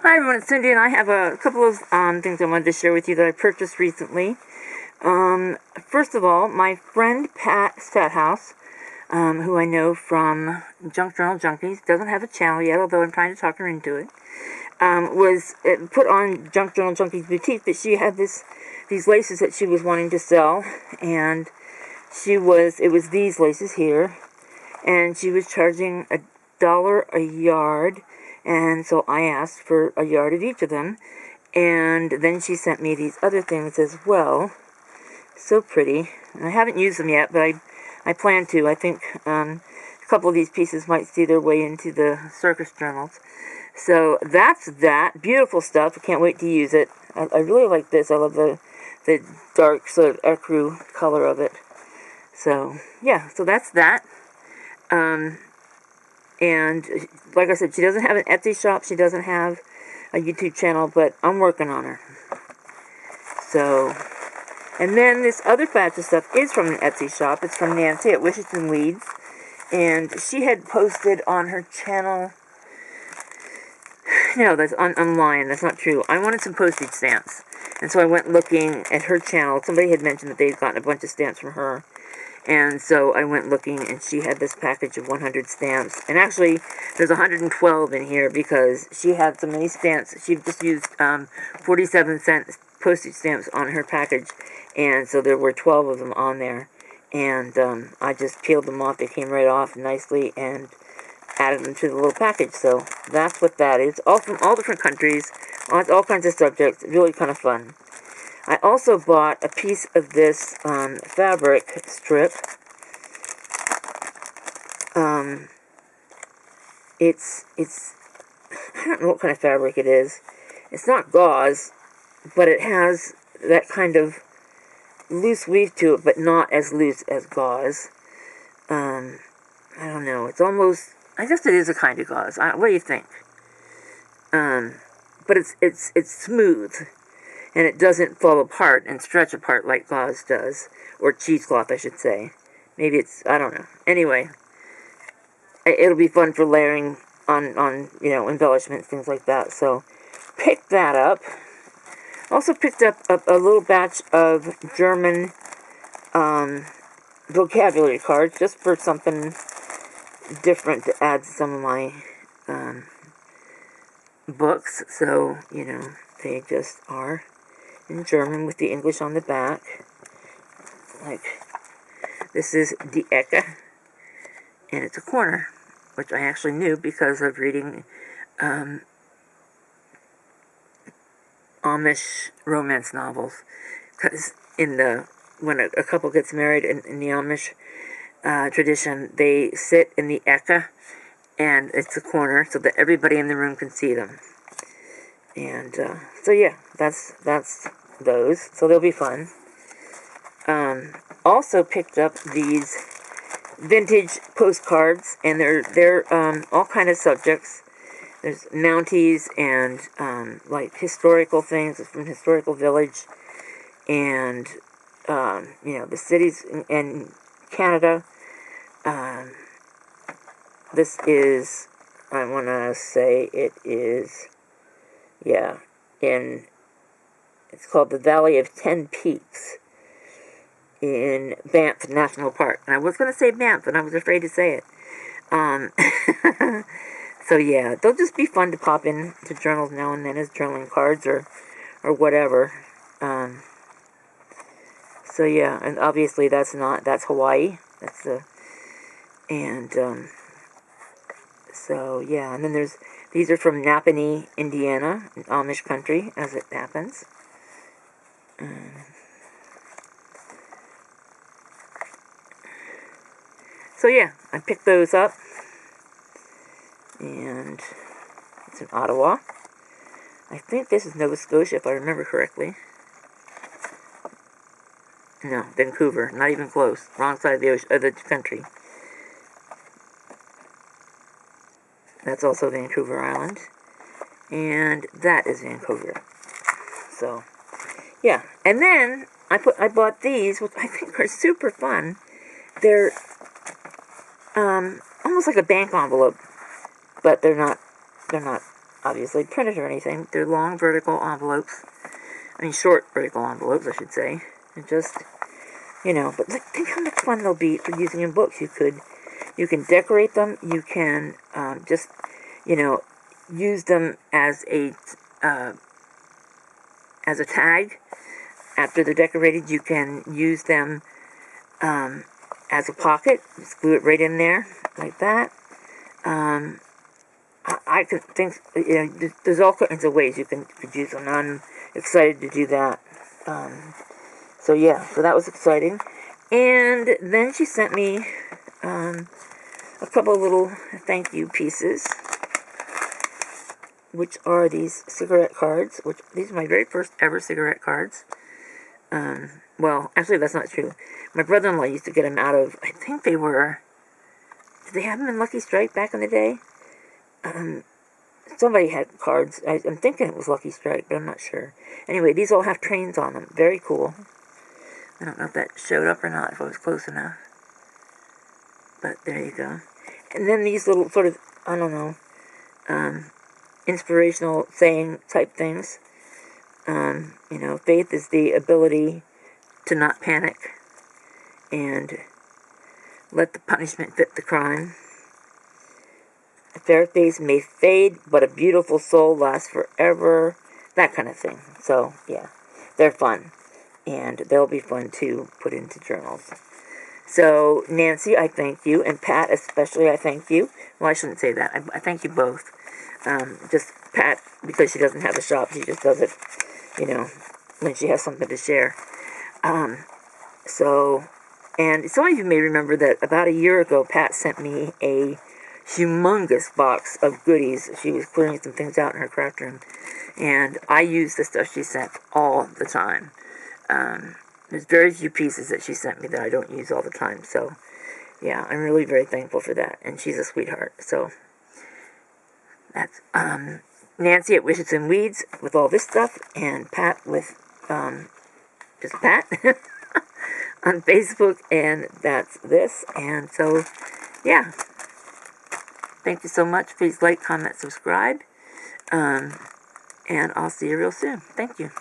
Hi everyone, it's Cindy, and I have a couple of things I wanted to share with you that I purchased recently. First of all, my friend Pat Stathouse, who I know from Junk Journal Junkies, doesn't have a channel yet, although I'm trying to talk her into it, was put on Junk Journal Junkies Boutique that she had these laces that she was wanting to sell, and it was these laces here, and she was charging $1 a yard. And so I asked for a yard of each of them. And then she sent me these other things as well. So pretty. And I haven't used them yet, but I plan to. I think a couple of these pieces might see their way into the circus journals. So that's that. Beautiful stuff. I can't wait to use it. I really like this. I love the dark sort of ecru color of it. So, yeah. So that's that. And like I said, she doesn't have an Etsy shop. She doesn't have a YouTube channel, but I'm working on her. So, and then this other batch of stuff is from an Etsy shop. It's from Nancy at Wishes and Weeds. And she had posted on her channel... No, I'm lying. That's not true. I wanted some postage stamps. And so I went looking at her channel. Somebody had mentioned that they'd gotten a bunch of stamps from her. And so I went looking, and she had this package of 100 stamps. And actually, there's 112 in here because she had so many stamps. She just used 47-cent postage stamps on her package. And so there were 12 of them on there. And I just peeled them off. They came right off nicely and added them to the little package. So that's what that is. All from all different countries, all kinds of subjects. Really kind of fun. I also bought a piece of this fabric strip. It's I don't know what kind of fabric it is. It's not gauze, but it has that kind of loose weave to it, but not as loose as gauze. I don't know. It's almost, I guess it is a kind of gauze. What do you think? But it's smooth. And it doesn't fall apart and stretch apart like gauze does. Or cheesecloth, I should say. Maybe it's, I don't know. Anyway, it'll be fun for layering on embellishments, things like that. So, pick that up. Also picked up a little batch of German vocabulary cards, just for something different to add to some of my books. So, they just are in German with the English on the back. Like, this is Die Ecke, and it's a corner, which I actually knew because of reading Amish romance novels. Because when a couple gets married in the Amish tradition, they sit in the Ecke, and it's a corner so that everybody in the room can see them. And so yeah, that's those. So they'll be fun. Also picked up these vintage postcards, and they're all kind of subjects. There's Mounties and like historical things from Historical Village, and the cities in Canada. This is, I want to say it is. Yeah, it's called the Valley of 10 Peaks in Banff National Park. And I was going to say Banff, and I was afraid to say it. So yeah, they'll just be fun to pop in to journals now and then as journaling cards or whatever. So yeah, and obviously that's Hawaii. So yeah, and then these are from Napanee, Indiana, Amish country, as it happens. So yeah, I picked those up, and it's in Ottawa. I think this is Nova Scotia, if I remember correctly. No, Vancouver, not even close. Wrong side of the ocean, of the country. That's also Vancouver Island. And that is Vancouver. So, yeah. And then I bought these, which I think are super fun. They're almost like a bank envelope, but they're not obviously printed or anything. They're long vertical envelopes. I mean, short vertical envelopes, I should say. And just, you know, but think how much fun they'll be for using in books. You can decorate them. You can just, you know, use them as a tag. After they're decorated, you can use them as a pocket. Just glue it right in there, like that. I could think, you know, there's all kinds of ways you could use them. I'm excited to do that. So yeah, so that was exciting. And then she sent me a couple of little thank you pieces, which are these cigarette cards. These are my very first ever cigarette cards. Well, actually, that's not true. My brother-in-law used to get them out of, I think they were, did they have them in Lucky Strike back in the day? Somebody had cards. I'm thinking it was Lucky Strike, but I'm not sure. Anyway, these all have trains on them. Very cool. I don't know if that showed up or not, if I was close enough. But there you go. And then these little sort of, I don't know, inspirational saying type things. You know, faith is the ability to not panic and let the punishment fit the crime. A fair face may fade, but a beautiful soul lasts forever. That kind of thing. So, yeah, they're fun. And they'll be fun to put into journals. So, Nancy, I thank you. And Pat, especially, I thank you. Well, I shouldn't say that. I thank you both. Just Pat, because she doesn't have a shop. She just does it, you know, when she has something to share. And some of you may remember that about a year ago, Pat sent me a humongous box of goodies. She was clearing some things out in her craft room, and I use the stuff she sent all the time. There's very few pieces that she sent me that I don't use all the time, so yeah, I'm really very thankful for that, and she's a sweetheart. So that's Nancy at Wishes and Weeds with all this stuff, and Pat with just Pat on Facebook, and that's this. And so yeah, thank you so much. Please like, comment, subscribe, and I'll see you real soon. Thank you.